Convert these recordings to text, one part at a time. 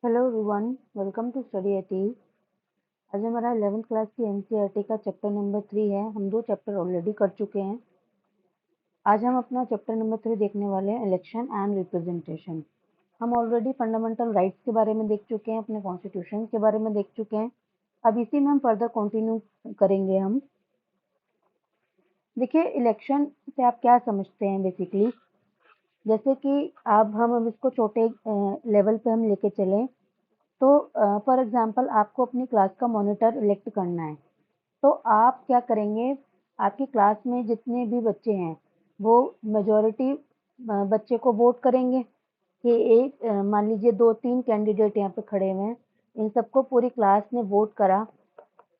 Hello everyone, welcome to study at. आज हमारा 11th class की एनसीईआरटी का चैप्टर नंबर 3 है। हम 2 चैप्टर ऑलरेडी कर चुके हैं। आज हम अपना चैप्टर नंबर 3 देखने वाले हैं, इलेक्शन एंड रिप्रेजेंटेशन। हम ऑलरेडी फंडामेंटल राइट्स के बारे में देख चुके हैं, अपने कॉन्स्टिट्यूशन के बारे में देख चुके हैं। अब इसी में हम फर्दर कंटिन्यू करेंगे। हम देखिए, इलेक्शन से आप क्या समझते हैं बेसिकली। जैसे कि अब इसको छोटे लेवल पे हम लेके चलें तो फॉर एग्जांपल आपको अपनी क्लास का मॉनिटर इलेक्ट करना है। तो आप क्या करेंगे, आपकी क्लास में जितने भी बच्चे हैं वो मेजॉरिटी बच्चे को वोट करेंगे कि एक मान लीजिए 2-3 कैंडिडेट यहाँ पे खड़े हुए हैं, इन सबको पूरी क्लास ने वोट करा,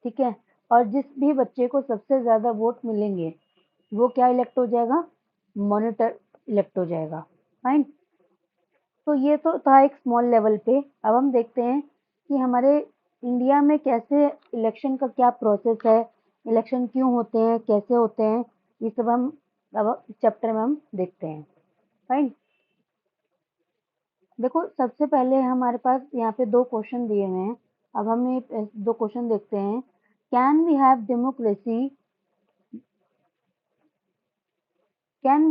ठीक है। और जिस भी बच्चे को सबसे ज़्यादा वोट मिलेंगे वो क्या इलेक्ट हो जाएगा, मॉनिटर इलेक्ट हो जाएगा। फाइन। तो ये तो था एक स्मॉल लेवल पे। अब हम देखते हैं कि हमारे इंडिया में कैसे इलेक्शन का क्या प्रोसेस है, इलेक्शन क्यों होते हैं, कैसे होते हैं, ये सब हम अब इस चैप्टर में हम देखते हैं। फाइन। देखो, सबसे पहले हमारे पास यहाँ पे 2 क्वेश्चन दिए हुए हैं। अब हम ये 2 क्वेश्चन देखते हैं। Can we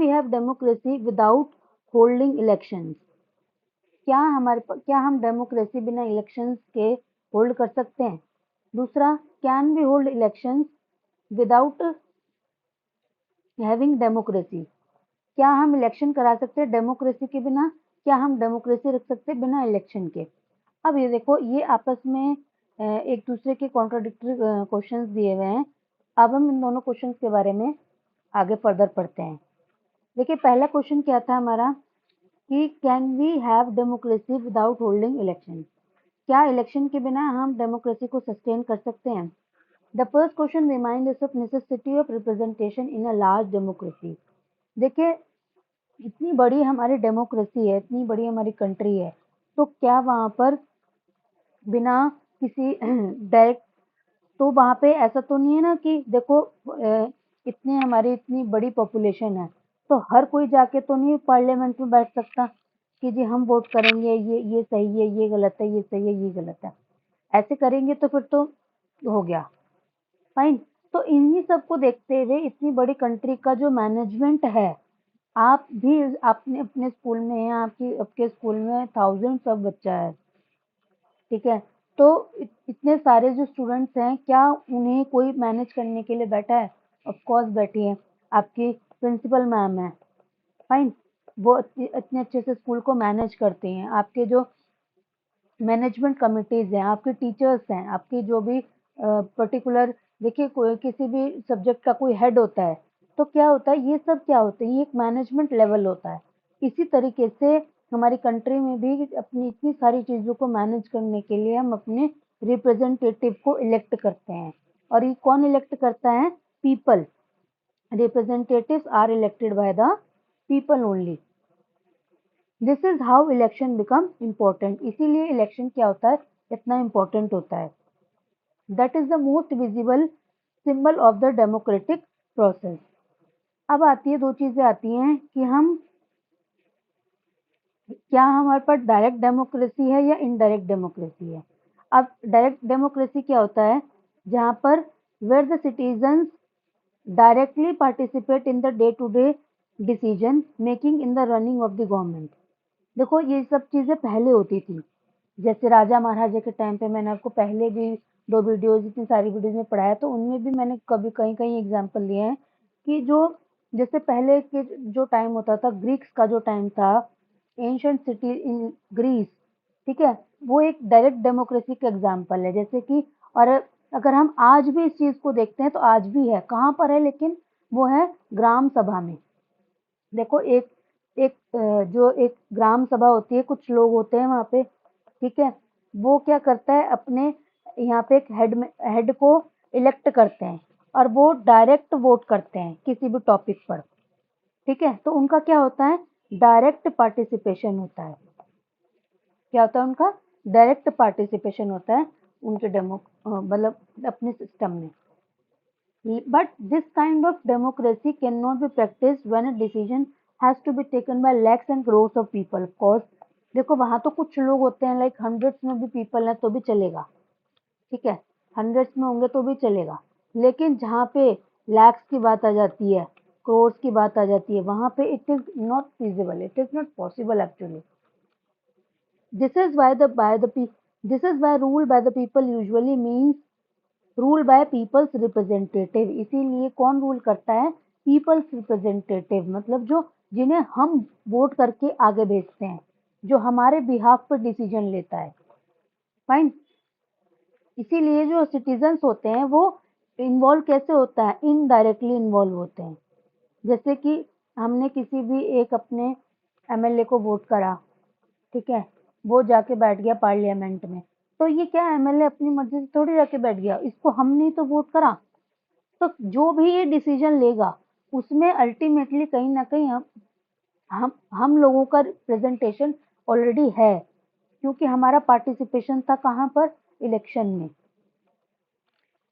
have democracy without holding elections? क्या हम डेमोक्रेसी बिना इलेक्शंस के होल्ड कर सकते हैं? दूसरा, can we hold elections without having democracy? क्या हम इलेक्शन करा सकते हैं डेमोक्रेसी के बिना? क्या हम डेमोक्रेसी रख सकते हैं बिना इलेक्शन के? अब ये देखो, ये आपस में एक दूसरे के कॉन्ट्राडिक्टरी क्वेश्चंस दिए हुए हैं। अब हम इन दोनों क्वेश्चंस के बारे में आगे फर्दर पढ़ते हैं। देखिए, पहला क्वेश्चन क्या था हमारा कि can we have democracy without holding election? क्या इलेक्शन के बिना हम डेमोक्रेसी को सस्टेन कर सकते हैं? The first question remind us of necessity of representation in a large democracy. देखिए, इतनी बड़ी हमारी डेमोक्रेसी है, इतनी बड़ी हमारी कंट्री है, तो क्या वहाँ पर बिना किसी डायरेक्ट, तो वहाँ पे ऐसा तो नहीं है ना कि देखो इतनी बड़ी पॉपुलेशन है, तो हर कोई जाके तो नहीं पार्लियामेंट में बैठ सकता कि जी हम वोट करेंगे, ये सही है, ये गलत है, ये सही है, ये गलत है। ऐसे करेंगे तो फिर तो हो गया। फाइन। तो इन्हीं सब को देखते हुए इतनी बड़ी कंट्री का जो मैनेजमेंट है, आप भी आपने अपने स्कूल में या आपके स्कूल में थाउजेंड्स ऑफ बच्चा है, ठीक है। तो इतने सारे जो स्टूडेंट्स हैं, क्या उन्हें कोई मैनेज करने के लिए बैठा है? ऑफ कोर्स बैठी है, आपकी प्रिंसिपल मैम है। फाइन। वो इतने अच्छे से स्कूल को मैनेज करती हैं। आपके जो मैनेजमेंट कमिटीज हैं, आपके टीचर्स हैं, आपकी जो भी पर्टिकुलर, देखिए कोई किसी भी सब्जेक्ट का कोई हेड होता है, तो क्या होता है, ये सब क्या होता है, ये एक मैनेजमेंट लेवल होता है। इसी तरीके से हमारी कंट्री में भी अपनी इतनी सारी चीज़ों को मैनेज करने के लिए हम अपने रिप्रेजेंटेटिव को इलेक्ट करते हैं। और ये कौन इलेक्ट करता है? People. Representatives are elected by the people only. This is how election become important. इसीलिए इलेक्शन क्या होता है, इतना इम्पोर्टेंट होता है। That is the most visible symbol of the democratic process. अब आती है, 2 चीजें आती हैं कि हम, क्या हमारे पास डायरेक्ट डेमोक्रेसी है या इनडायरेक्ट डेमोक्रेसी है। अब डायरेक्ट डेमोक्रेसी क्या होता है, जहां पर where the citizens directly participate in the day to day decision making in the running of the government. देखो, ये सब चीजें पहले होती थी, जैसे राजा महाराजा के टाइम पे। मैंने आपको पहले भी 2 वीडियोज, इतनी सारी वीडियोज में पढ़ाया, तो उनमें भी मैंने कभी कहीं कहीं एग्जाम्पल दिए हैं कि जो जैसे पहले के जो टाइम होता था, ग्रीक्स का जो टाइम था, एंशिएंट सिटी इन ग्रीस, ठीक है, वो एक डायरेक्ट डेमोक्रेसी का एग्जाम्पल है। जैसे कि, और अगर हम आज भी इस चीज को देखते हैं तो आज भी है, कहाँ पर है, लेकिन वो है ग्राम सभा में। देखो, एक एक जो एक ग्राम सभा होती है, कुछ लोग होते हैं वहाँ पे, ठीक है। वो क्या करता है, अपने यहाँ पे एक हेड को इलेक्ट करते हैं और वो डायरेक्ट वोट करते हैं किसी भी टॉपिक पर, ठीक है। तो उनका क्या होता है, डायरेक्ट पार्टिसिपेशन होता है। क्या होता है उनका? डायरेक्ट पार्टिसिपेशन होता है उनके मतलब अपने सिस्टम में। But this kind of democracy cannot be practiced when a decision has to be taken by lakhs and crores of people. Of course, देखो वहाँ तो कुछ लोग होते हैं, लाइक हंड्रेड्स में भी पीपल हैं तो भी चलेगा, ठीक है, हंड्रेड्स में होंगे तो भी चलेगा। लेकिन जहाँ पे लैक्स की बात आ जाती है, क्रोर्स की बात आ जाती है, वहाँ पे it is not feasible, it is not possible actually. This is why the by the this is why rule by the people usually means rule by people's representative. इसीलिए कौन रूल करता है? पीपल्स रिप्रेजेंटेटिव, मतलब जो जिन्हें हम vote करके आगे भेजते हैं, जो हमारे बिहाफ पर डिसीजन लेता है। फाइन। इसीलिए जो सिटीजन्स होते हैं वो इन्वॉल्व कैसे होता है? इनडायरेक्टली इन्वॉल्व होते हैं। जैसे कि हमने किसी भी एक अपने एमएलए को वोट करा, ठीक है, वो जाके बैठ गया पार्लियामेंट में, तो ये क्या एमएलए अपनी मर्जी से थोड़ी जाके बैठ गया, इसको हमने तो वोट करा। तो जो भी ये डिसीजन लेगा उसमें अल्टीमेटली कहीं ना कहीं हम लोगों का रिप्रेजेंटेशन ऑलरेडी है, क्योंकि हमारा पार्टिसिपेशन था कहाँ पर? इलेक्शन में।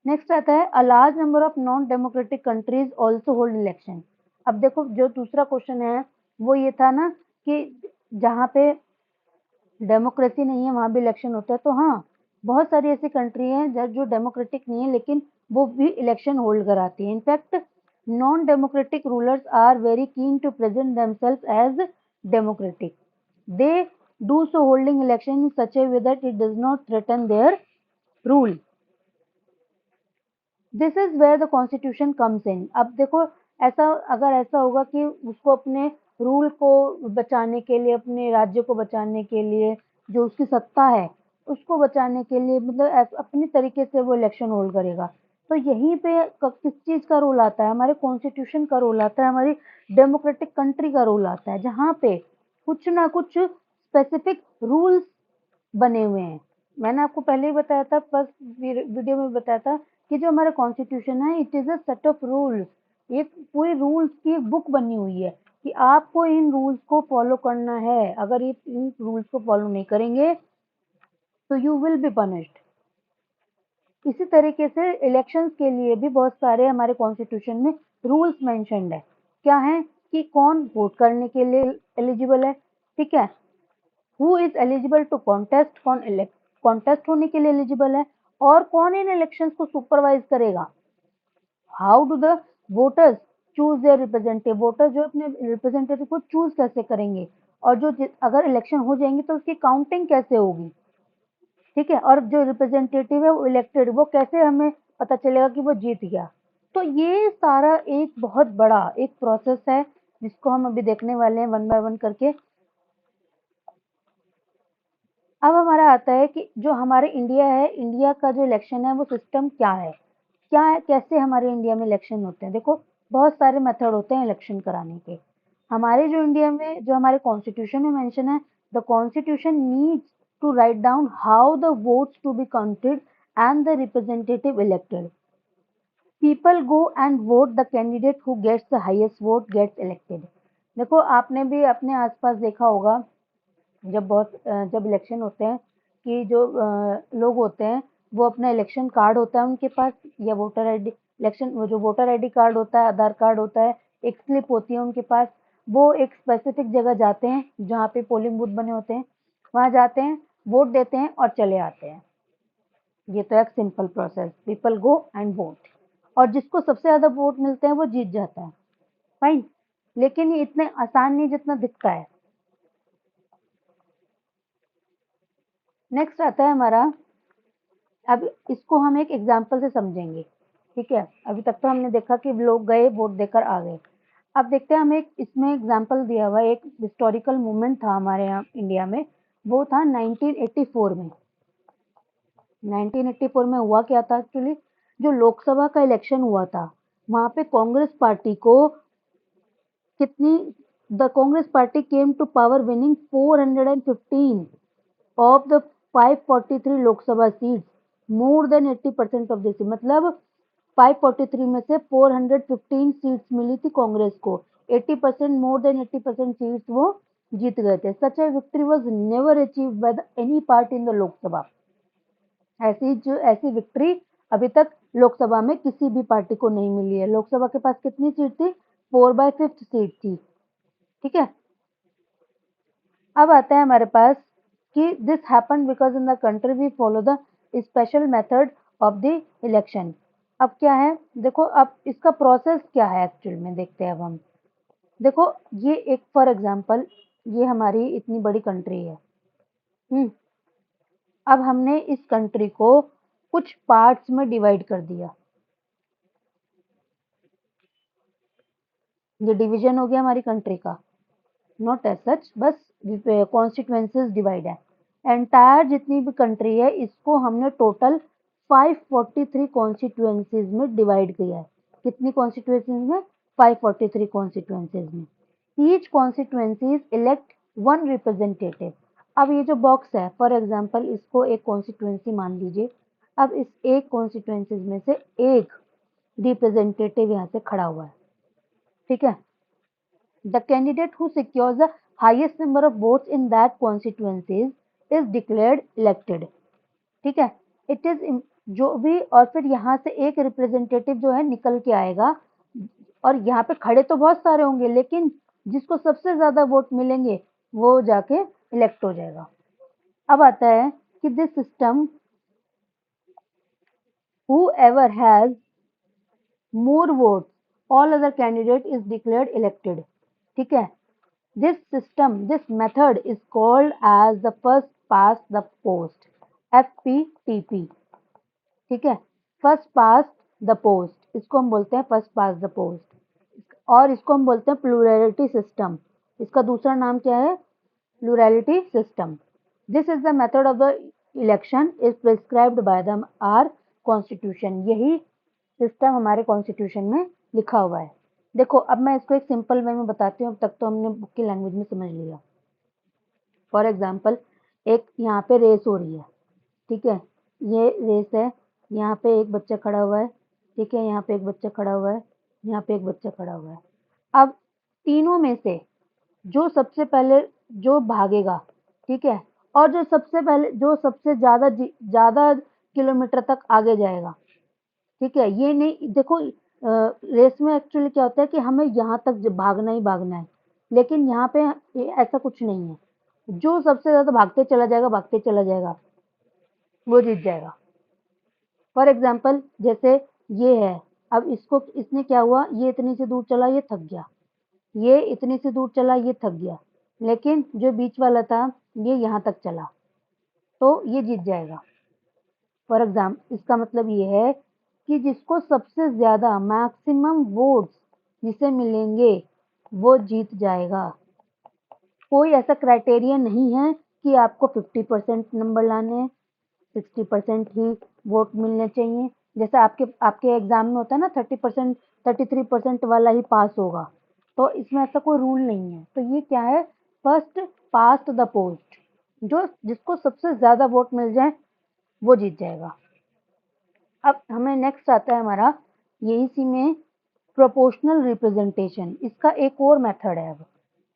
नेक्स्ट आता है, a large number of non democratic countries also hold election. अब देखो जो दूसरा क्वेश्चन है वो ये था ना कि जहाँ पे डेमोक्रेसी नहीं है वहां भी इलेक्शन होता है, तो हाँ, बहुत सारी ऐसी कंट्री हैं जो डेमोक्रेटिक नहीं है लेकिन वो भी इलेक्शन होल्ड कराती है। In fact non democratic rulers are very keen to present themselves as democratic. They do so holding election in such a way that it does not threaten their rule. This is where the constitution comes in. अब देखो ऐसा, अगर ऐसा होगा कि उसको अपने rule को बचाने के लिए, अपने राज्य को बचाने के लिए, जो उसकी सत्ता है उसको बचाने के लिए, मतलब अपनी तरीके से वो इलेक्शन होल्ड करेगा, तो यहीं पे किस चीज का रोल आता है? हमारे कॉन्स्टिट्यूशन का रोल आता है, हमारी डेमोक्रेटिक कंट्री का रोल आता है, जहाँ पे कुछ ना कुछ स्पेसिफिक रूल्स बने हुए हैं। मैंने आपको पहले ही बताया था, फर्स्ट वीडियो में बताया था कि जो हमारा कॉन्स्टिट्यूशन है it is a set of rules. एक पूरी रूल्स की एक बुक बनी हुई है कि आपको इन रूल्स को फॉलो करना है। अगर ये इन रूल्स को फॉलो नहीं करेंगे तो यू विल बी पनिश्ड। इसी तरीके से इलेक्शंस के लिए भी बहुत सारे हमारे कॉन्स्टिट्यूशन में रूल्स मेंशन्ड है। क्या है? कि कौन वोट करने के लिए एलिजिबल है, ठीक है, who is eligible to contest, कौन कॉन्टेस्ट होने के लिए एलिजिबल है, और कौन इन इलेक्शंस को सुपरवाइज करेगा। How do the voters choose their representative, voter जो अपने रिप्रेजेंटेटिव को चूज कैसे करेंगे, और जो अगर इलेक्शन हो जाएंगे तो उसकी काउंटिंग कैसे होगी, ठीक है, और जो रिप्रेजेंटेटिव है वो इलेक्टेड, वो कैसे हमें पता चलेगा कि वो जीत गया। तो ये सारा एक बहुत बड़ा एक प्रोसेस है जिसको हम अभी देखने वाले हैं वन बाय वन करके। अब हमारा आता है कि जो हमारे इंडिया है, इंडिया का जो इलेक्शन है वो सिस्टम क्या है, क्या है, कैसे हमारे इंडिया में इलेक्शन होते हैं। देखो बहुत सारे मेथड होते हैं इलेक्शन कराने के। हमारे जो इंडिया में जो हमारे कॉन्स्टिट्यूशन में मेंशन है, the constitution needs to write down how the votes to be counted and the representative elected. People go and vote, the candidate who gets the highest vote gets elected. देखो आपने भी अपने आसपास देखा होगा, जब इलेक्शन होते हैं कि जो लोग होते हैं वो अपना इलेक्शन कार्ड होता है उनके पास, या वोटर आईडी, इलेक्शन वो जो वोटर आईडी कार्ड होता है, आधार कार्ड होता है, एक स्लिप होती है उनके पास, वो एक स्पेसिफिक जगह जाते हैं जहाँ पे पोलिंग बूथ बने होते हैं, वहां जाते हैं, वोट देते हैं और चले आते हैं। ये तो एक simple process, people go and vote, और जिसको सबसे ज्यादा वोट मिलते हैं वो जीत जाता है। फाइन। लेकिन ये इतने आसान नहीं जितना दिखता है। नेक्स्ट आता है हमारा, अब इसको हम एक एग्जाम्पल से समझेंगे, ठीक है, अभी तक तो हमने देखा कि लोग गए वोट देकर आ गए। अब देखते हैं, हमें इसमें एग्जाम्पल दिया हुआ है, एक हिस्टोरिकल मूवमेंट था हमारे यहाँ इंडिया में, वो था 1984 में। 1984 में हुआ क्या था एक्चुअली, जो लोकसभा का इलेक्शन हुआ था वहां पे कांग्रेस पार्टी को कितनी, the Congress party came to power winning 415 of the 543 Lok Sabha seats, more than 80% of this, मतलब 543 में से 415 सीट्स मिली थी कांग्रेस को, 80%, मोर देन 80% सीट्स वो जीत गए थे। Such a victory was never achieved by any party in the Lok Sabha. ऐसी विक्ट्री अभी तक लोकसभा में किसी भी पार्टी को नहीं मिली है। लोकसभा के पास कितनी सीट थी? 4/5 सीट थी, ठीक है। अब आता है हमारे पास कि this happen because in the country we follow the special method of the election. अब क्या है, देखो अब इसका प्रोसेस क्या है एक्चुअल में, देखते हैं अब हम। देखो ये एक फॉर एग्जांपल ये हमारी इतनी बड़ी कंट्री है। अब हमने इस कंट्री को कुछ पार्ट्स में डिवाइड कर दिया। ये डिवीजन हो गया हमारी कंट्री का, नॉट एज सच, बस कॉन्स्टिट्यूएंसीज डिवाइड है। एंटायर जितनी भी कंट्री है इसको हमने टोटल 543 कॉन्स्टिट्यूएंसीज में डिवाइड किया है। कितनी कॉन्स्टिट्यूएंसीज में? 543 कॉन्स्टिट्यूएंसीज में। Each constituencies elect one representative. अब ये जो बॉक्स है फॉर एग्जांपल इसको एक कॉन्स्टिट्यूएंसी मान लीजिए। अब इस एक कॉन्स्टिट्यूएंसीज में से एक रिप्रेजेंटेटिव यहाँ से खड़ा हुआ है, ठीक है। The candidate who secures the highest number of votes in that constituencies is declared elected, ठीक है। इट इज जो भी, और फिर यहाँ से एक रिप्रेजेंटेटिव जो है निकल के आएगा, और यहाँ पे खड़े तो बहुत सारे होंगे लेकिन जिसको सबसे ज्यादा वोट मिलेंगे वो जाके इलेक्ट हो जाएगा। अब आता है कि this system whoever has more votes all other candidate is declared elected, ठीक है। This system, this method is called as the first past the post, FPTP, ठीक है। फर्स्ट पास्ट द पोस्ट, इसको हम बोलते हैं फर्स्ट पास्ट द पोस्ट, और इसको हम बोलते हैं प्लूरैलिटी सिस्टम। इसका दूसरा नाम क्या है? Plurality system. This is the method of the election is prescribed by the are constitution. यही सिस्टम हमारे कॉन्स्टिट्यूशन में लिखा हुआ है। देखो अब मैं इसको एक सिंपल वे में बताती हूँ, अब तक तो हमने बुक की लैंग्वेज में समझ लिया। फॉर एग्जाम्पल एक यहाँ पे रेस हो रही है, ठीक है। ये रेस है, यहाँ पे एक बच्चा खड़ा हुआ है, ठीक है। यहाँ पे एक बच्चा खड़ा हुआ है, यहाँ पे एक बच्चा खड़ा हुआ है। अब तीनों में से जो सबसे पहले जो भागेगा, ठीक है, और जो सबसे पहले जो सबसे ज्यादा किलोमीटर तक आगे जाएगा, ठीक है। ये नहीं, देखो रेस में एक्चुअली क्या होता है कि हमें यहाँ तक भागना ही भागना है, लेकिन यहाँ पे ऐसा कुछ नहीं है। जो सबसे ज्यादा भागते चला जाएगा वो जीत जाएगा। फॉर एग्जाम्पल जैसे ये है, अब इसको इसने क्या हुआ, ये इतनी से दूर चला, ये थक गया, ये इतनी से दूर चला, ये थक गया, लेकिन जो बीच वाला था ये यहाँ तक चला तो ये जीत जाएगा। फॉर एग्जाम्पल इसका मतलब ये है कि जिसको सबसे ज्यादा मैक्सिमम वोट्स जिसे मिलेंगे वो जीत जाएगा। कोई ऐसा क्राइटेरिया नहीं है कि आपको 50% नंबर लाने हैं, 60% ही वोट मिलने चाहिए। जैसे आपके आपके एग्जाम में होता है ना 30%, 33% वाला ही पास होगा, तो इसमें ऐसा कोई रूल नहीं है। तो ये क्या है? फर्स्ट पास्ट द पोस्ट, जो जिसको सबसे ज्यादा वोट मिल जाए वो जीत जाएगा। अब हमें नेक्स्ट आता है हमारा यही सी में प्रोपोर्शनल रिप्रेजेंटेशन। इसका एक और मेथड है अब,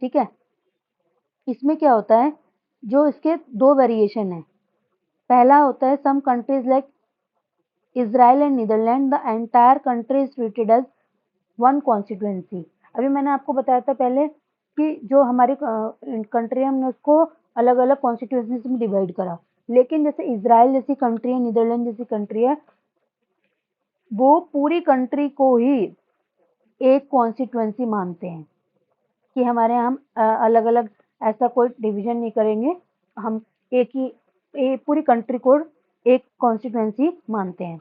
ठीक है। इसमें क्या होता है, जो इसके दो वेरिएशन है। पहला होता है some countries like Israel and Netherland the entire country is treated as one constituency. अभी मैंने आपको बताया था पहले कि जो हमारी कंट्री है हमने उसको अलग अलग कॉन्स्टिट्यूएंसी में डिवाइड करा, लेकिन जैसे इजराइल जैसी कंट्री है, नीदरलैंड जैसी कंट्री है, वो पूरी कंट्री को ही एक कॉन्स्टिट्यूएंसी मानते हैं कि हमारे यहाँ हम अलग अलग ऐसा कोई डिवीजन नहीं करेंगे, हम एक ही पूरी कंट्री को एक कॉन्स्टिट्यूएंसी मानते हैं।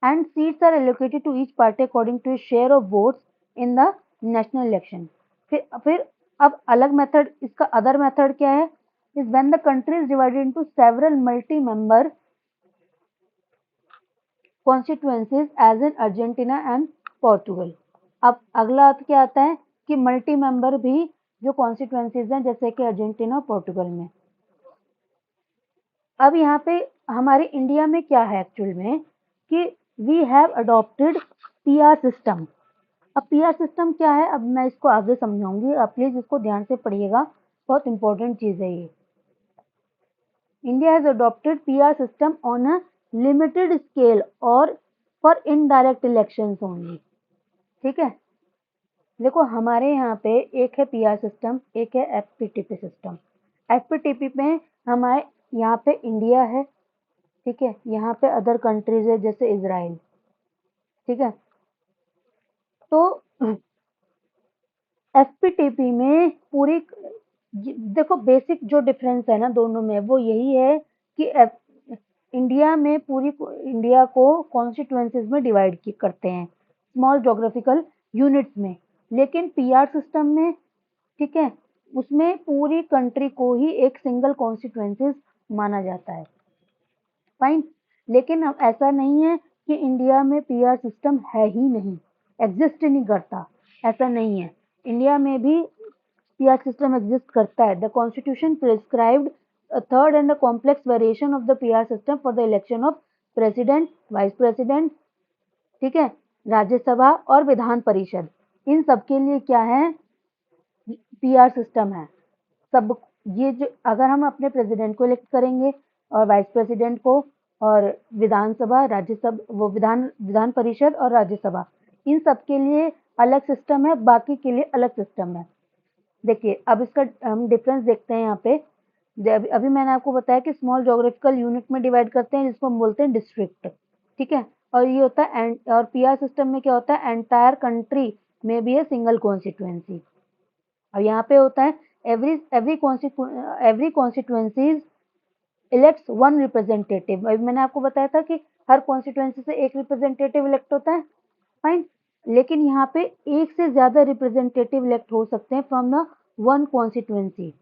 And seats are allocated to each party according to share of votes in the national election. फिर अब अलग मेथड, इसका अदर मेथड क्या है? Is when the country is divided into several multi member constituencies as in Argentina and Portugal. अब अगला क्या आता है कि मल्टी मेंबर भी जो कॉन्स्टिट्यूएंसीज हैं जैसे कि अर्जेंटीना और पोर्टुगल में। अब यहाँ पे हमारे इंडिया में क्या है एक्चुअल में कि we have adopted PR system. अब पीआर सिस्टम क्या है, अब मैं इसको आगे समझाऊंगी, आप प्लीज इसको ध्यान से पढ़िएगा, बहुत इंपॉर्टेंट चीज है ये। India has adopted PR system on a limited scale और फॉर इनडायरेक्ट इलेक्शंस ओनली, ठीक है। देखो हमारे यहाँ पे एक है पीआर सिस्टम, एक है एफपीटीपी सिस्टम। एफपीटीपी में हमारे यहाँ पे इंडिया है, ठीक है, यहाँ पे अदर कंट्रीज है जैसे इजराइल, ठीक है। तो एफपीटीपी में पूरी देखो बेसिक जो डिफरेंस है ना दोनों में वो यही है कि इंडिया में पूरी इंडिया को कॉन्स्टिट्यूएंसीज में डिवाइड करते हैं स्मॉल जोग्राफिकल यूनिट्स में, लेकिन पीआर सिस्टम में, ठीक है, उसमें पूरी कंट्री को ही एक सिंगल कॉन्स्टिट्यूएंसीज माना जाता है, फाइन। लेकिन अब ऐसा नहीं है कि इंडिया में पीआर सिस्टम है ही नहीं, एग्जिस्ट ही नहीं करता, ऐसा नहीं है। इंडिया में भी पीआर सिस्टम एग्जिस्ट करता है। The constitution prescribed a third and a complex variation of the PR system for the election of president, vice president, ठीक है, राज्यसभा और विधान परिषद, इन सब के लिए क्या है, पीआर सिस्टम है। सब ये जो अगर हम अपने प्रेसिडेंट को इलेक्ट करेंगे और वाइस प्रेसिडेंट को और विधानसभा, राज्यसभा, वो विधान परिषद और राज्यसभा, इन सब के लिए अलग सिस्टम है, बाकी के लिए अलग सिस्टम है। देखिए अब इसका हम डिफरेंस देखते हैं यहाँ पे। अभी मैंने आपको बताया कि स्मॉल ज्योग्राफिकल यूनिट में डिवाइड करते हैं जिसको हम बोलते हैं डिस्ट्रिक्ट, ठीक है। और ये होता है और पीआर सिस्टम में क्या होता है, एंटायर कंट्री में भी है सिंगल कॉन्स्टिट्यूएंसी। और यहाँ पे होता है every constituencies elects one representative. अभी मैंने आपको बताया था कि हर कॉन्स्टिट्यूएंसी से एक रिप्रेजेंटेटिव इलेक्ट होता है, फाइन। लेकिन यहाँ पे एक से ज्यादा रिप्रेजेंटेटिव इलेक्ट हो सकते हैं from the one constituency.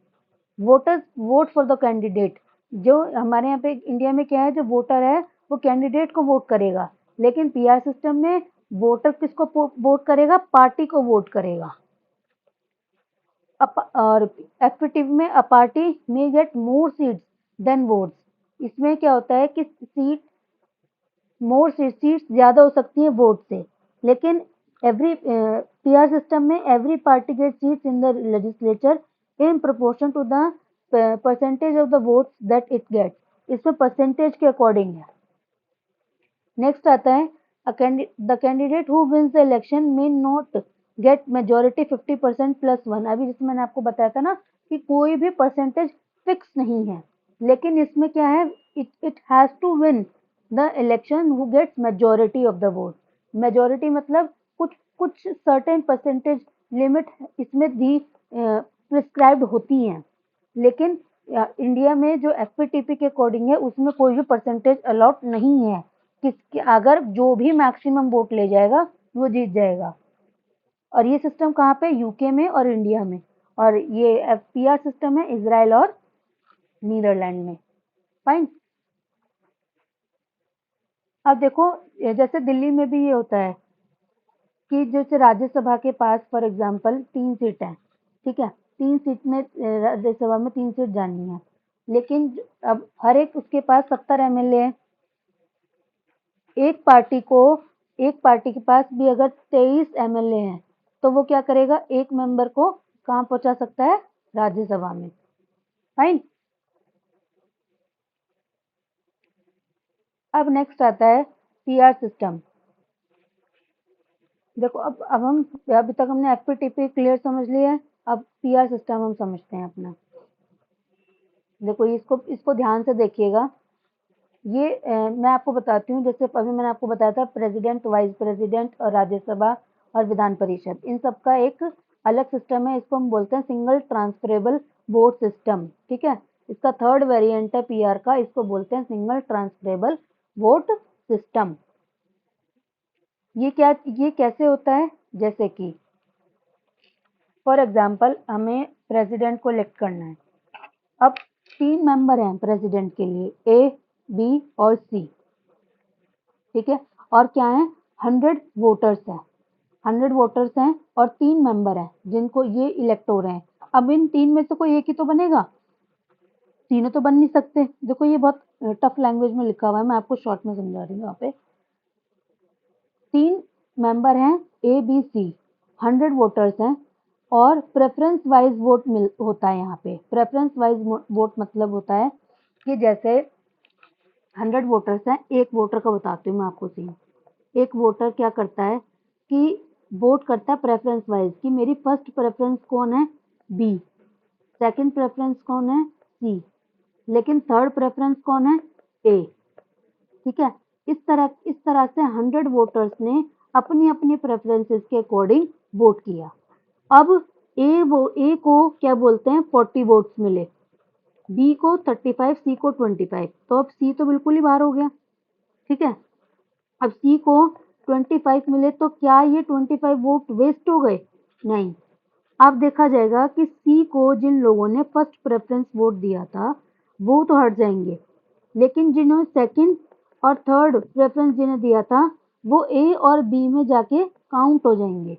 Voters vote for the candidate. जो हमारे यहाँ पे इंडिया में क्या है, जो वोटर है वो कैंडिडेट को वोट करेगा, लेकिन पीआर सिस्टम में वोटर किसको वोट करेगा, पार्टी को वोट करेगा। और एफपीटीवी में a party may get more seats than votes. इसमें क्या होता है कि सीट्स ज्यादा हो सकती है वोट से, लेकिन एवरी पीआर सिस्टम में every party get seats in the legislature in proportion to the percentage of the votes that it get. इसमें परसेंटेज के अकॉर्डिंग है। नेक्स्ट आता है the candidate who wins the election may not get majority 50% plus one. अभी जिसमें मैंने आपको बताया था ना कि कोई भी परसेंटेज फिक्स नहीं है, लेकिन इसमें क्या है, it has to win the election who gets majority of the vote. Majority मतलब कुछ सर्टेन परसेंटेज लिमिट इसमें दी प्रिस्क्राइब्ड होती हैं, लेकिन इंडिया में जो एफपीटीपी के अकॉर्डिंग है उसमें कोई भी परसेंटेज अलाउड नहीं है। किसके अगर जो भी मैक्सिमम वोट ले जाएगा वो जीत जाएगा। और ये सिस्टम कहाँ पे, यूके में और इंडिया में। और ये पीआर सिस्टम है इजराइल और नीदरलैंड में, फाइन। अब देखो जैसे दिल्ली में भी ये होता है कि जैसे राज्यसभा के पास फॉर एग्जांपल 3 सीट है, ठीक है, 3 सीट में राज्यसभा में 3 सीट जानी है, लेकिन अब हर एक उसके पास 70 एमएलए है। एक पार्टी के पास भी अगर 23 एमएलए हैं तो वो क्या करेगा, एक मेंबर को कहाँ पहुंचा सकता है, राज्यसभा में, फाइन। अब नेक्स्ट आता है पीआर सिस्टम। देखो अब हम अभी तक हमने एफपीटीपी क्लियर समझ लिया है, अब पीआर सिस्टम हम समझते हैं अपना। देखो इसको ध्यान से देखिएगा। ये मैं आपको बताती हूँ, जैसे अभी मैंने आपको बताया था प्रेसिडेंट, वाइस प्रेसिडेंट और राज्यसभा और विधान परिषद, इन सब का एक अलग सिस्टम है, इसको हम बोलते हैं सिंगल ट्रांसफरेबल वोट सिस्टम, ठीक है। इसका थर्ड वेरिएंट है पीआर का, इसको बोलते हैं सिंगल ट्रांसफरेबल वोट सिस्टम। ये कैसे होता है, जैसे कि फॉर एग्जाम्पल हमें प्रेसिडेंट को इलेक्ट करना है। अब 3 मेंबर हैं प्रेसिडेंट के लिए, ए, बी और सी, ठीक है। और क्या है, 100 वोटर्स हैं, 100 वोटर्स हैं और 3 मेंबर हैं जिनको ये इलेक्ट हो रहे हैं। अब इन 3 में से कोई एक ही तो बनेगा, तीनों तो बन नहीं सकते। देखो ये बहुत टफ लैंग्वेज में लिखा हुआ है, मैं आपको शॉर्ट में समझा रही हूँ। यहाँ पे 3 मेंबर हैं, ए बी सी, 100 वोटर्स हैं और प्रेफरेंस वाइज वोट होता है। यहाँ पे प्रेफरेंस वाइज वोट मतलब होता है कि जैसे 100 वोटर्स हैं, एक वोटर का बताती हूँ मैं आपको सीन। एक वोटर क्या करता है कि वोट करता है प्रेफरेंस वाइज कि मेरी फर्स्ट प्रेफरेंस कौन है, बी, सेकंड प्रेफरेंस कौन है, सी, लेकिन थर्ड प्रेफरेंस कौन है? ए। ठीक है, इस तरह से 100 वोटर्स ने अपनी अपनी प्रेफरेंसेस के अकॉर्डिंग वोट किया। अब ए को क्या बोलते हैं 40 वोट्स मिले, बी को 35, सी को 25, तो अब सी तो बिल्कुल ही बाहर हो गया। ठीक है, अब सी को 25 मिले तो क्या ये 25 वोट वेस्ट हो गए? नहीं। अब देखा जाएगा कि सी को जिन लोगों ने फर्स्ट प्रेफरेंस वोट दिया था वो तो हट जाएंगे, लेकिन जिन्होंने सेकंड और थर्ड प्रेफरेंस जिन्हें दिया था वो ए और बी में जाके काउंट हो जाएंगे,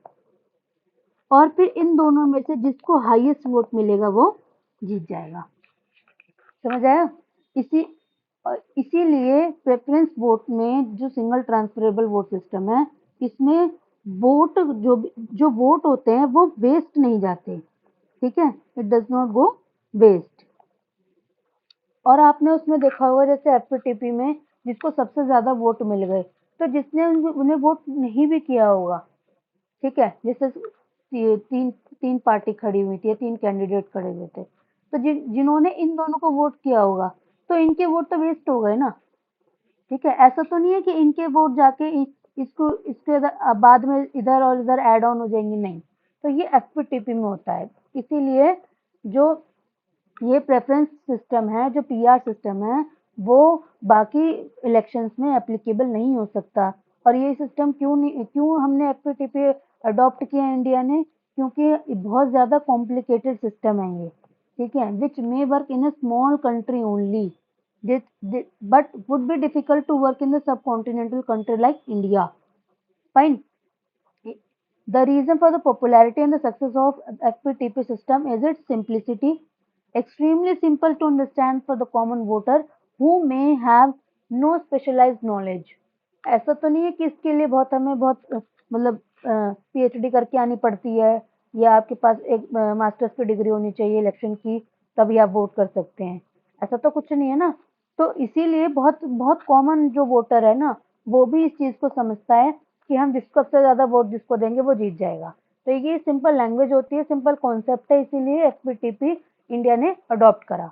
और फिर इन दोनों में से जिसको हाईएस्ट वोट मिलेगा वो जीत जाएगा। समझ आया? इसीलिए प्रेफरेंस वोट में जो सिंगल ट्रांसफरेबल वोट सिस्टम है, इसमें वोट जो वोट होते हैं वो वेस्ट नहीं जाते। ठीक है, it does not go waste. और आपने उसमें देखा होगा जैसे एफपीटीपी में जिसको सबसे ज्यादा वोट मिल गए, तो जिसने उन्हें वोट नहीं भी किया होगा, ठीक है, जैसे तीन तीन पार्टी खड़ी हुई थी, तीन कैंडिडेट खड़े हुए थे, तो जिन्होंने इन दोनों को वोट किया होगा तो इनके वोट तो वेस्ट हो गए ना। ठीक है, ऐसा तो नहीं है कि इनके वोट जाके इसको इसके बाद में इधर और इधर ऐड ऑन हो जाएंगे, नहीं। तो ये एफपीटीपी में होता है। इसीलिए जो ये प्रेफरेंस सिस्टम है, जो पीआर सिस्टम है, वो बाकी इलेक्शंस में एप्लीकेबल नहीं हो सकता। और ये सिस्टम क्यों हमने एफपीटीपी अडॉप्ट किया इंडिया ने? क्योंकि बहुत ज्यादा कॉम्प्लिकेटेड सिस्टम है ये। ठीक है, which may work in a small country only, but would be difficult to work in the subcontinental country like India. Fine. The reason for the popularity and the success of FPTP system is its simplicity, extremely simple to understand for the common voter who may have no specialized knowledge. ऐसा तो नहीं है कि इसके लिए हमें बहुत मतलब पीएचडी करके आनी पड़ती है, या आपके पास एक मास्टर्स की डिग्री होनी चाहिए इलेक्शन की, तभी आप वोट कर सकते हैं। ऐसा तो कुछ नहीं है ना। तो इसीलिए बहुत बहुत कॉमन जो वोटर है ना, वो भी इस चीज को समझता है कि हम जिसको सबसे ज्यादा वोट जिसको देंगे वो जीत जाएगा। तो ये सिंपल लैंग्वेज होती है, सिंपल कॉन्सेप्ट है, इसीलिए एफपीटीपी इंडिया ने अडॉप्ट करा।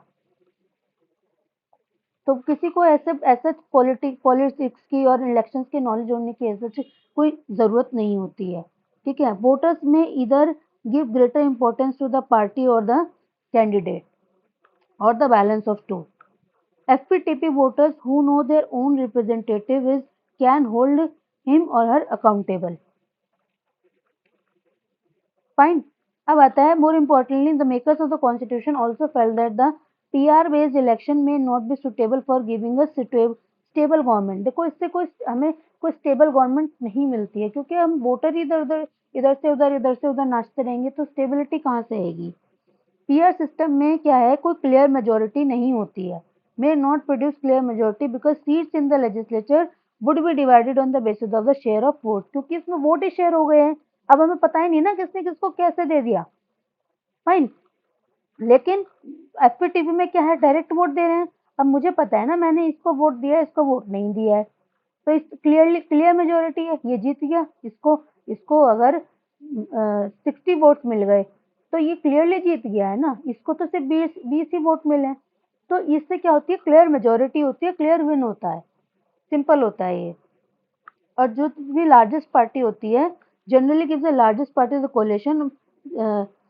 तो किसी को ऐसे ऐसे पॉलिटिक्स की और इलेक्शंस की नॉलेज होने की ऐसे कोई जरूरत नहीं होती है। ठीक है, वोटर्स में इधर give greater importance to the party और the candidate or the balance of two. FPTP voters who know their own representative can hold him or her accountable. Fine. अब आता है more importantly, the makers of the constitution also felt that the PR based election may not be suitable for giving a stable government. देखो इससे हमें कोई stable government नहीं मिलती है, क्योंकि हम वोटर इधर से उधर नाचते रहेंगे तो स्टेबिलिटी कहाँ से आएगी? पीआर सिस्टम में क्या है, कोई क्लियर मेजोरिटी नहीं होती है, may not produce clear majority because seats in the legislature would be divided on the basis of the share of vote, क्योंकि इसमें वोट ही शेयर हो गए हैं। अब हमें पता ही नहीं ना किसने किसको कैसे दे दिया। फाइन। लेकिन एफपीटीपी में क्या है, डायरेक्ट वोट दे रहे हैं। अब मुझे पता है ना मैंने इसको वोट दिया है, इसको वोट नहीं दिया है, तो इस क्लियर मेजोरिटी है, ये जीत गया। इसको इसको अगर 60 वोट मिल गए तो ये क्लियरली जीत गया है ना। इसको तो सिर्फ 20 ही वोट मिले, तो इससे क्या होती है, क्लियर मेजोरिटी होती है, क्लियर विन होता है, सिंपल होता है ये। और जो भी लार्जेस्ट पार्टी होती है generally gives the largest party the कोalition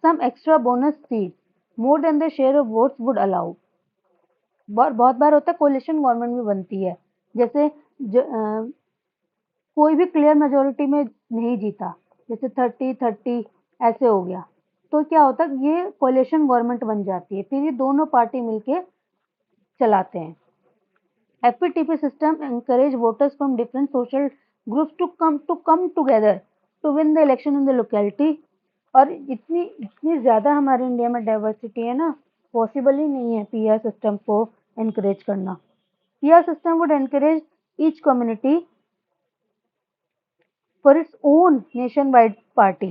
some extra bonus seats more than the share of votes would allow। बहुत बार होता है कोalition गवर्नमेंट भी बनती है, जैसे कोई भी क्लियर मेजोरिटी में नहीं जीता, जैसे 30-30 ऐसे हो गया, तो क्या होता है ये कोalition गवर्नमेंट बन जाती है, फिर ये दोनों पार्टी मिलके चलाते हैं। FPTP system encourage voters from different social groups to come together to win the election in the locality। और इतनी ज्यादा हमारे इंडिया में डाइवर्सिटी है ना, पॉसिबल ही नहीं है पीआर सिस्टम को एनकरेज करना। PR system would encourage each community for its own nation wide party.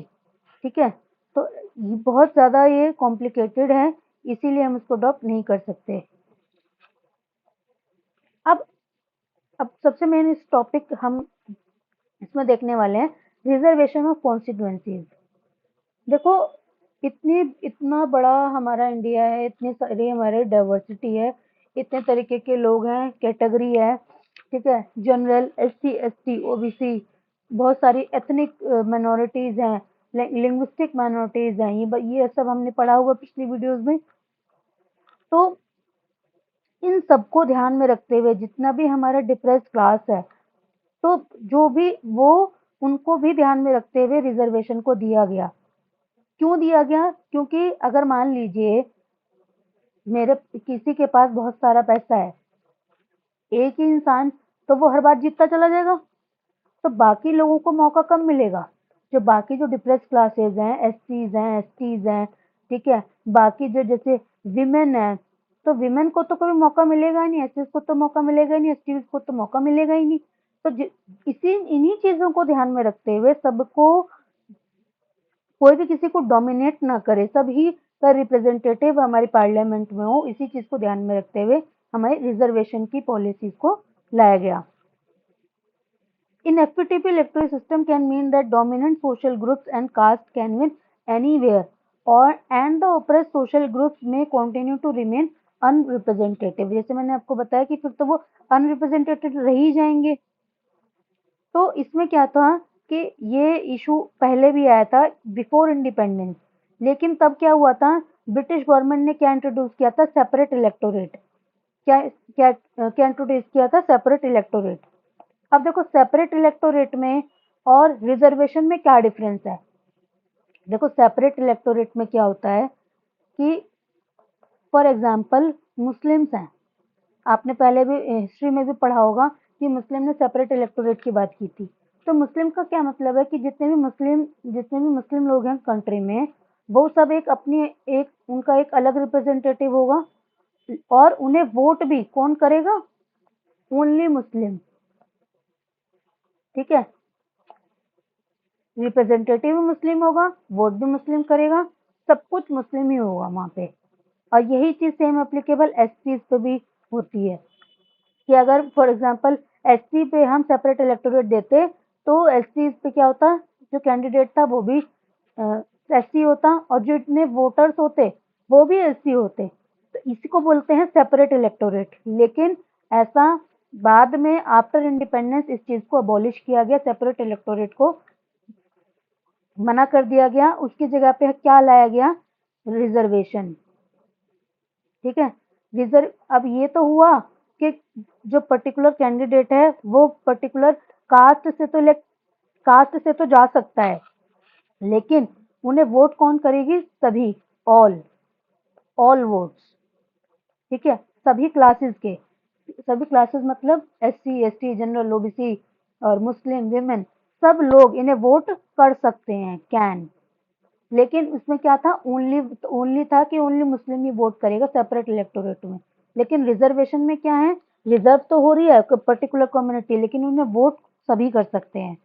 ठीक है, तो बहुत ज्यादा ये कॉम्प्लिकेटेड है, इसीलिए हम इसको अडॉप्ट नहीं कर सकते। अब सबसे मेन इस टॉपिक हम इसमें देखने वाले हैं रिजर्वेशन ऑफ कॉन्स्टिट्यूएंसीज। देखो इतना बड़ा हमारा इंडिया है, इतनी सारी हमारी डाइवर्सिटी है, इतने तरीके के लोग हैं, कैटेगरी है, ठीक है, जनरल, एससी, एसटी, ओबीसी, बहुत सारी एथनिक माइनॉरिटीज हैं, लिंग्विस्टिक माइनॉरिटीज हैं, ये सब हमने पढ़ा हुआ पिछली वीडियोस में। तो इन सबको ध्यान में रखते हुए जितना भी हमारा डिप्रेस क्लास है, तो जो भी वो उनको भी ध्यान में रखते हुए रिजर्वेशन को दिया गया। क्यों दिया गया? क्योंकि अगर मान लीजिए मेरे किसी के पास बहुत सारा पैसा है, एक ही इंसान, तो वो हर बार जीतता चला जाएगा, तो बाकी लोगों को मौका कम मिलेगा। जो बाकी जो डिप्रेस क्लासेस हैं, एससीज हैं, एसटीज हैं, ठीक है, बाकी जो जैसे विमेन है, तो विमेन को तो कोई मौका मिलेगा ही नहीं, एससीज को तो मौका मिलेगा ही नहीं, एसटीज को तो मौका मिलेगा ही नहीं। तो इन्हीं चीजों को ध्यान में रखते हुए सबको, कोई भी किसी को डोमिनेट ना करे, सभी का रिप्रेजेंटेटिव हमारी पार्लियामेंट में हो, इसी चीज को ध्यान में रखते हुए हमारे रिजर्वेशन की पॉलिसीज को लाया गया। Inequitable electoral system can mean that dominant social groups and caste can win anywhere, and the oppressed social groups may continue to remain unrepresentative। जैसे मैंने आपको बताया कि फिर तो वो अनरिप्रेजेंटेटिव रह ही जाएंगे। तो इसमें क्या था कि ये इशू पहले भी आया था बिफोर इंडिपेंडेंस, लेकिन तब क्या हुआ था, ब्रिटिश गवर्नमेंट ने क्या इंट्रोड्यूस किया था, सेपरेट इलेक्टोरेट। क्या क्या क्या इंट्रोड्यूस किया था, सेपरेट इलेक्टोरेट। अब देखो सेपरेट इलेक्टोरेट में और रिजर्वेशन में क्या डिफरेंस है। देखो सेपरेट इलेक्टोरेट में क्या होता है कि फॉर एग्जांपल मुस्लिम्स हैं, आपने पहले भी हिस्ट्री में भी पढ़ा होगा कि मुस्लिम ने सेपरेट इलेक्टोरेट की बात की थी। तो मुस्लिम का क्या मतलब है कि जितने भी मुस्लिम लोग हैं कंट्री में, वो सब एक उनका एक अलग रिप्रेजेंटेटिव होगा, और उन्हें वोट भी कौन करेगा, ओनली मुस्लिम, ठीक है, रिप्रेजेंटेटिव भी मुस्लिम होगा, वोट भी मुस्लिम करेगा, सब कुछ मुस्लिम ही होगा वहां पे। और यही चीज सेम एप्लीकेबल एससी पे भी होती है कि अगर फॉर एग्जांपल एससी पे हम सेपरेट इलेक्टोरेट देते, तो एससी पे क्या होता, जो कैंडिडेट था वो भी एससी होता, और जो इतने वोटर्स होते वो भी एससी होते। तो इसी को बोलते हैं सेपरेट इलेक्टोरेट। लेकिन ऐसा बाद में आफ्टर इंडिपेंडेंस इस चीज को अबॉलिश किया गया, सेपरेट इलेक्टोरेट को मना कर दिया गया, उसकी जगह पे क्या लाया गया, रिजर्वेशन, ठीक है। अब ये तो हुआ कि जो पर्टिकुलर कैंडिडेट है वो पर्टिकुलर कास्ट से तो जा सकता है, लेकिन उन्हें वोट कौन करेगी, सभी, ऑल ऑल वोट्स, ठीक है, सभी क्लासेस के, सभी क्लासेस मतलब एससी, एसटी, जनरल, ओबीसी और मुस्लिम, विमेन, सब लोग इन्हें वोट कर सकते हैं, कैन। लेकिन उसमें क्या था, ओनली था कि ओनली मुस्लिम ही वोट करेगा सेपरेट इलेक्टोरेट में। लेकिन रिजर्वेशन में क्या है, रिजर्व तो हो रही है पर्टिकुलर कम्युनिटी, लेकिन उन्हें वोट सभी कर सकते हैं।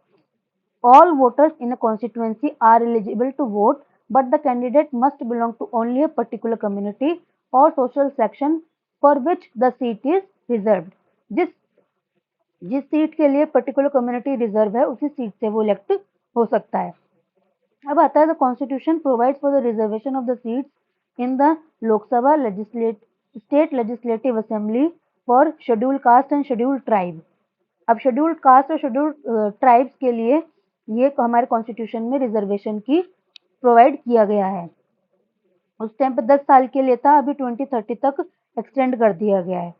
All voters in a constituency are eligible to vote, but the candidate must belong to only a particular community और social section for which the seat is reserve. जिस जिस सीट के लिए पर्टिकुलर कम्युनिटी रिजर्व है, उसी seat से वो elect हो सकता है। अब आता है the constitution provides for the reservation of the seats in the Lok Sabha state legislative assembly for scheduled caste and scheduled tribe. अब शेड्यूल्ड कास्ट और शेड्यूल्ड ट्राइब्स के लिए ये हमारे कॉन्स्टिट्यूशन में रिजर्वेशन की प्रोवाइड किया गया है। उस टाइम पे 10 साल के लिए था, अभी 2030 तक एक्सटेंड कर दिया गया है।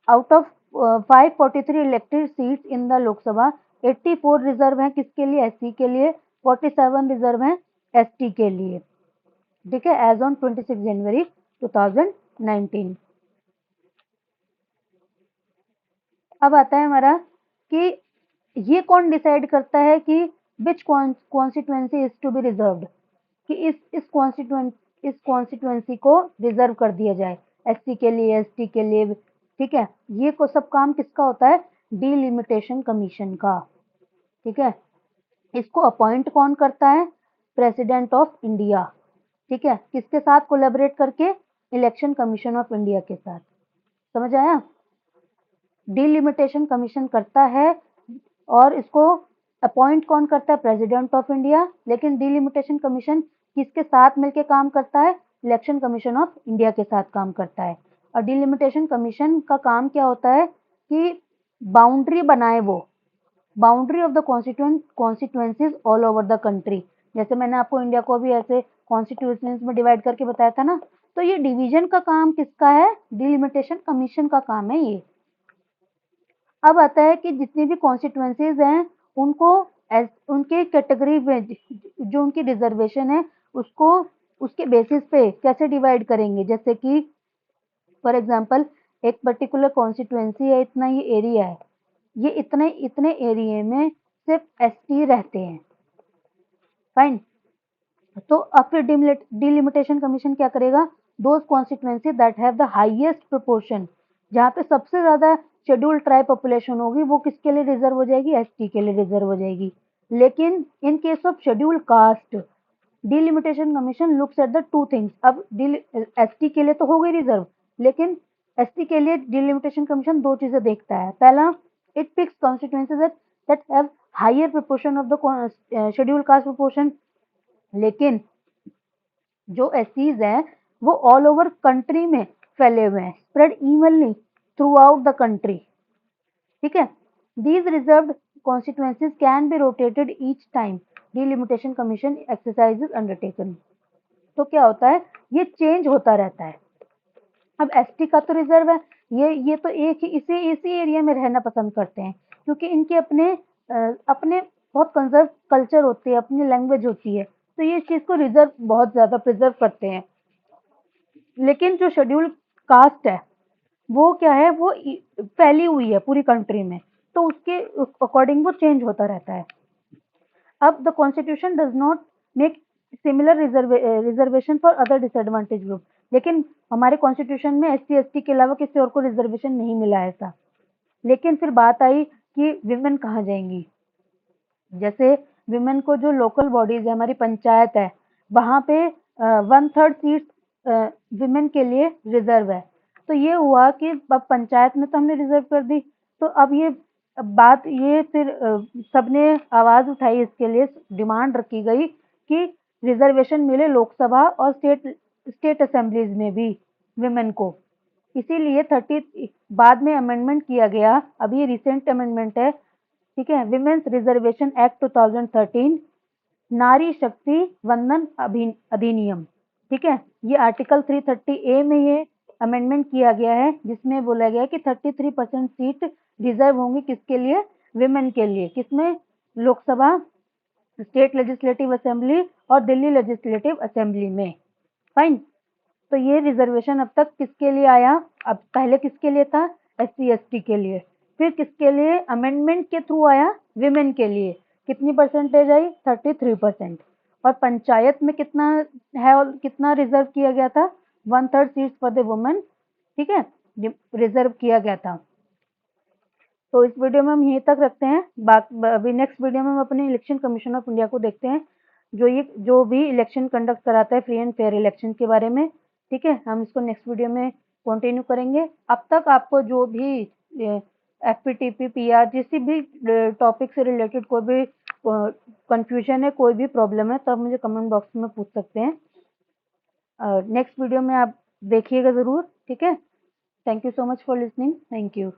Out of 543 elected seats in the Lok Sabha, 84 reserve हैं किसके लिए, एससी के लिए, 47 रिजर्व हैं एसटी के लिए, ठीक है, एज ऑन 26 जनवरी 2019। अब आता है हमारा कि ये कौन डिसाइड करता है कि which constituency is to be reserved, कि इस कॉन्स्टिट्यूएंसी को रिजर्व कर दिया जाए, एससी के लिए, एसटी के लिए, ठीक है। ये को सब काम किसका होता है, डिलिमिटेशन कमीशन का, ठीक है। इसको अपॉइंट कौन करता है, प्रेसिडेंट ऑफ इंडिया, ठीक है, किसके साथ कोलैबोरेट करके, इलेक्शन कमीशन ऑफ इंडिया के साथ। समझ आया, डिलिमिटेशन कमीशन करता है, और इसको अपॉइंट कौन करता है, प्रेसिडेंट ऑफ इंडिया। लेकिन डिलिमिटेशन कमीशन किसके साथ मिलकर काम करता है? इलेक्शन कमीशन ऑफ इंडिया के साथ काम करता है। और डिलिमिटेशन कमीशन का काम क्या होता है कि बाउंड्री बनाए, वो boundary of the constituencies all over the country. जैसे मैंने आपको इंडिया को भी ऐसे कॉन्स्टिट्यूएंसीज में डिवाइड करके बताया था ना, तो ये डिवीजन का काम किसका है? डिलिमिटेशन कमीशन का काम है ये। अब आता है कि जितनी भी कॉन्स्टिट्यूएंसीज हैं उनको उनके कैटेगरी में जो उनकी रिजर्वेशन है उसको उसके बेसिस पे कैसे डिवाइड करेंगे। जैसे कि फॉर एग्जांपल एक पर्टिकुलर कॉन्स्टिट्यूएंसी है, इतना ये एरिया है, ये इतने इतने एरिया में सिर्फ एसटी रहते हैं, फाइन। तो अब फिर डिलिमिटेशन कमीशन क्या करेगा? Those constituency that have the highest proportion, जहाँ पे सबसे ज्यादा शेड्यूल ट्राइब पॉपुलेशन होगी, वो किसके लिए रिजर्व हो जाएगी? एसटी के लिए रिजर्व हो जाएगी। लेकिन in case of schedule caste, delimitation commission looks at the two things. अब एसटी के लिए तो हो गई रिजर्व, लेकिन एसटी के लिए डिलिमिटेशन कमीशन दो चीजें देखता है। पहला, it picks constituencies that have higher proportion of the schedule caste proportion. लेकिन जो एससीज हैं वो ऑल ओवर कंट्री में फैले हुए हैं, spread evenly through out the country, ठीक है। These reserved constituencies can be rotated each time delimitation commission exercises undertaken. तो क्या होता है, ये चेंज होता रहता है। अब एसटी का तो रिजर्व है, ये तो एक ही इसी एरिया में रहना पसंद करते हैं, क्योंकि इनके अपने बहुत कंजर्व कल्चर होते हैं, अपनी लैंग्वेज होती है, तो ये इस चीज को रिजर्व बहुत ज्यादा प्रिजर्व करते हैं। लेकिन जो शेड्यूल कास्ट है वो क्या है, वो फैली हुई है पूरी कंट्री में, तो उसके अकॉर्डिंग वो चेंज होता रहता है। अब the constitution does not make similar reservation for other disadvantage group. लेकिन हमारे कॉन्स्टिट्यूशन में एससी एसटी के अलावा किसी और को रिजर्वेशन नहीं मिला ऐसा। लेकिन फिर बात आई कि विमेन कहाँ जाएंगी। जैसे विमेन को जो लोकल बॉडीज है, हमारी पंचायत है, वहां पे 1/3 सीट विमेन के लिए रिजर्व है। तो ये हुआ कि अब पंचायत में तो हमने रिजर्व कर दी, तो अब ये बात ये फिर सबने आवाज उठाई, इसके लिए डिमांड रखी गई कि रिजर्वेशन मिले लोकसभा और स्टेट असेंबलीज में भी विमेन को। इसीलिए 30 बाद में अमेंडमेंट किया गया, अब ये रिसेंट अमेंडमेंट है, ठीक है, विमेन्स रिजर्वेशन एक्ट 2013, नारी शक्ति वंदन अधिनियम, ठीक है। ये आर्टिकल 330A में ये अमेंडमेंट किया गया है, जिसमें बोला गया है कि 33% सीट रिजर्व होंगी किसके लिए? विमेन के लिए। किसमें? लोकसभा, स्टेट लेजिस्लेटिव असेंबली और दिल्ली लेजिस्लेटिव असेंबली में, फाइन। तो ये रिजर्वेशन अब तक किसके लिए आया? अब पहले किसके लिए था? एससी एसटी के लिए। फिर किसके लिए अमेंडमेंट के थ्रू आया? विमेन के लिए। कितनी परसेंटेज आई? 33%। और पंचायत में कितना है, कितना रिजर्व किया गया था? 1/3 सीट्स फॉर द वुमेन, ठीक है, रिजर्व किया गया था। तो इस वीडियो में हम यहीं तक रखते हैं। अभी नेक्स्ट वीडियो में हम अपने इलेक्शन कमीशन ऑफ इंडिया को देखते हैं, जो भी इलेक्शन कंडक्ट कराता है फ्री एंड फेयर इलेक्शन के बारे में, ठीक है। हम इसको नेक्स्ट वीडियो में कंटिन्यू करेंगे। अब तक आपको जो भी एफपीटीपी पीआर जिस भी टॉपिक से रिलेटेड कोई भी कंफ्यूजन है, कोई भी प्रॉब्लम है, तो आप मुझे कमेंट बॉक्स में पूछ सकते हैं। नेक्स्ट वीडियो में आप देखिएगा ज़रूर, ठीक है। Thank you so much for listening. Thank you.